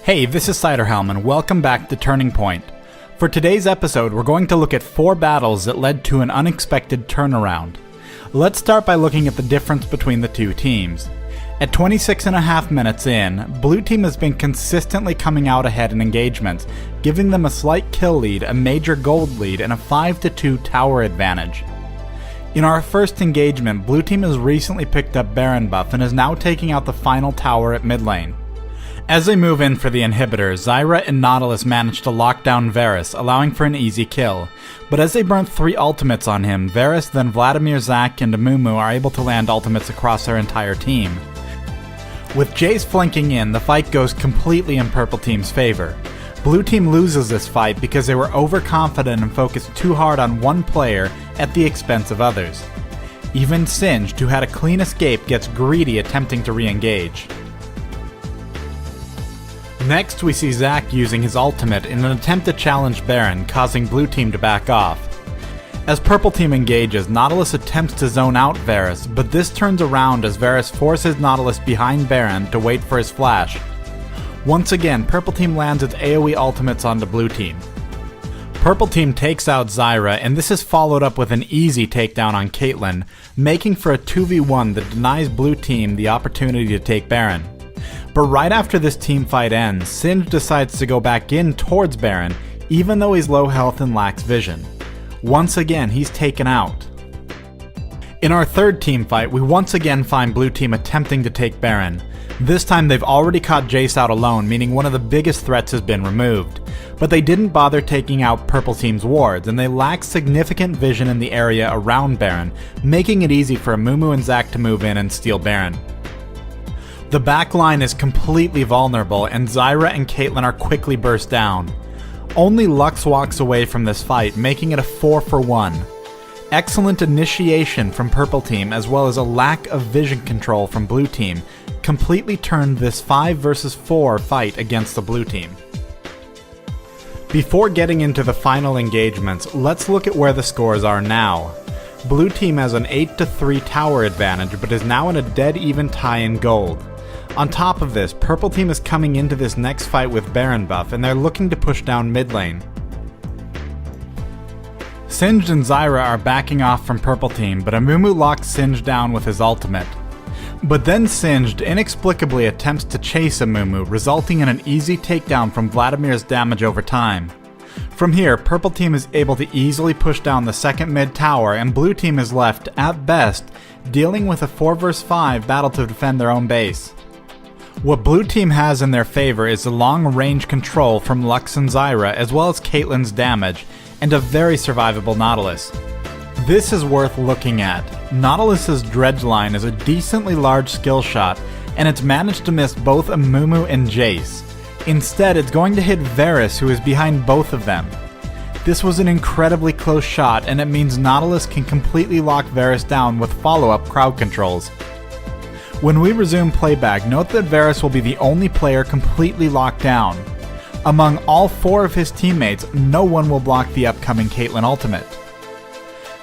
Hey, this is Ciderhelm and welcome back to Turning Point. For today's episode, we're going to look at 4 battles that led to an unexpected turnaround. Let's start by looking at the difference between the two teams. At 26.5 minutes in, Blue Team has been consistently coming out ahead in engagements, giving them a slight kill lead, a major gold lead, and a 5-2 tower advantage. In our first engagement, Blue Team has recently picked up Baron buff and is now taking out the final tower at mid lane. As they move in for the inhibitor, Zyra and Nautilus manage to lock down Varus, allowing for an easy kill. But as they burn 3 ultimates on him, Varus, then Vladimir, Zac, and Amumu are able to land ultimates across their entire team. With Jace flanking in, the fight goes completely in Purple Team's favor. Blue Team loses this fight because they were overconfident and focused too hard on one player at the expense of others. Even Singed, who had a clean escape, gets greedy attempting to re-engage. Next, we see Zac using his ultimate in an attempt to challenge Baron, causing Blue Team to back off. As Purple Team engages, Nautilus attempts to zone out Varus, but this turns around as Varus forces Nautilus behind Baron to wait for his flash. Once again, Purple Team lands its AoE ultimates onto Blue Team. Purple Team takes out Zyra, and this is followed up with an easy takedown on Caitlyn, making for a 2v1 that denies Blue Team the opportunity to take Baron. But right after this team fight ends, Singed decides to go back in towards Baron, even though he's low health and lacks vision. Once again, he's taken out. In our third team fight, we once again find Blue Team attempting to take Baron. This time they've already caught Jace out alone, meaning one of the biggest threats has been removed. But they didn't bother taking out Purple Team's wards, and they lack significant vision in the area around Baron, making it easy for Amumu and Zac to move in and steal Baron. The backline is completely vulnerable, and Zyra and Caitlyn are quickly burst down. Only Lux walks away from this fight, making it a 4-for-1. Excellent initiation from Purple Team, as well as a lack of vision control from Blue Team, completely turned this 5 versus 4 fight against the Blue Team. Before getting into the final engagements, let's look at where the scores are now. Blue Team has an 8-3 tower advantage, but is now in a dead even tie in gold. On top of this, Purple Team is coming into this next fight with Baron buff, and they're looking to push down mid lane. Singed and Zyra are backing off from Purple Team, but Amumu locks Singed down with his ultimate. But then Singed inexplicably attempts to chase Amumu, resulting in an easy takedown from Vladimir's damage over time. From here, Purple Team is able to easily push down the second mid tower, and Blue Team is left, at best, dealing with a 4 vs 5 battle to defend their own base. What Blue Team has in their favor is the long-range control from Lux and Zyra, as well as Caitlyn's damage, and a very survivable Nautilus. This is worth looking at. Nautilus's dredge line is a decently large skill shot, and it's managed to miss both Amumu and Jace. Instead, it's going to hit Varus, who is behind both of them. This was an incredibly close shot, and it means Nautilus can completely lock Varus down with follow-up crowd controls. When we resume playback, note that Varus will be the only player completely locked down. Among all 4 of his teammates, no one will block the upcoming Caitlyn ultimate.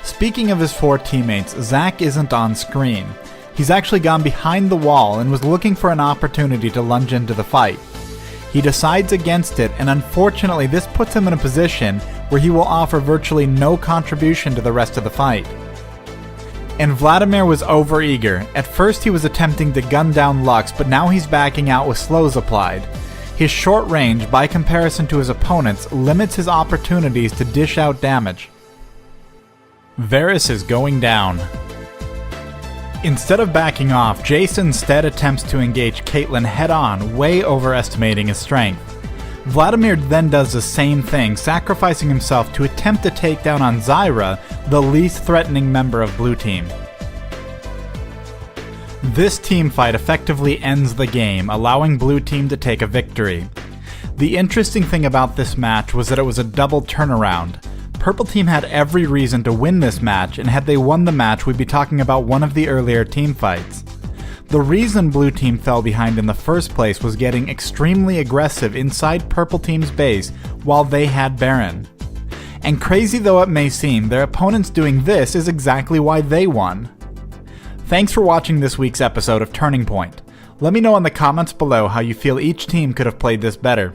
Speaking of his 4 teammates, Zac isn't on screen. He's actually gone behind the wall and was looking for an opportunity to lunge into the fight. He decides against it, and unfortunately this puts him in a position where he will offer virtually no contribution to the rest of the fight. And Vladimir was overeager. At first he was attempting to gun down Lux, but now he's backing out with slows applied. His short range, by comparison to his opponents, limits his opportunities to dish out damage. Varus is going down. Instead of backing off, Jace instead attempts to engage Caitlyn head-on, way overestimating his strength. Vladimir then does the same thing, sacrificing himself to attempt to take down on Zyra, the least threatening member of Blue Team. This team fight effectively ends the game, allowing Blue Team to take a victory. The interesting thing about this match was that it was a double turnaround. Purple Team had every reason to win this match, and had they won the match, we'd be talking about one of the earlier team fights. The reason Blue Team fell behind in the first place was getting extremely aggressive inside Purple Team's base while they had Baron. And crazy though it may seem, their opponents doing this is exactly why they won. Thanks for watching this week's episode of Turning Point. Let me know in the comments below how you feel each team could have played this better.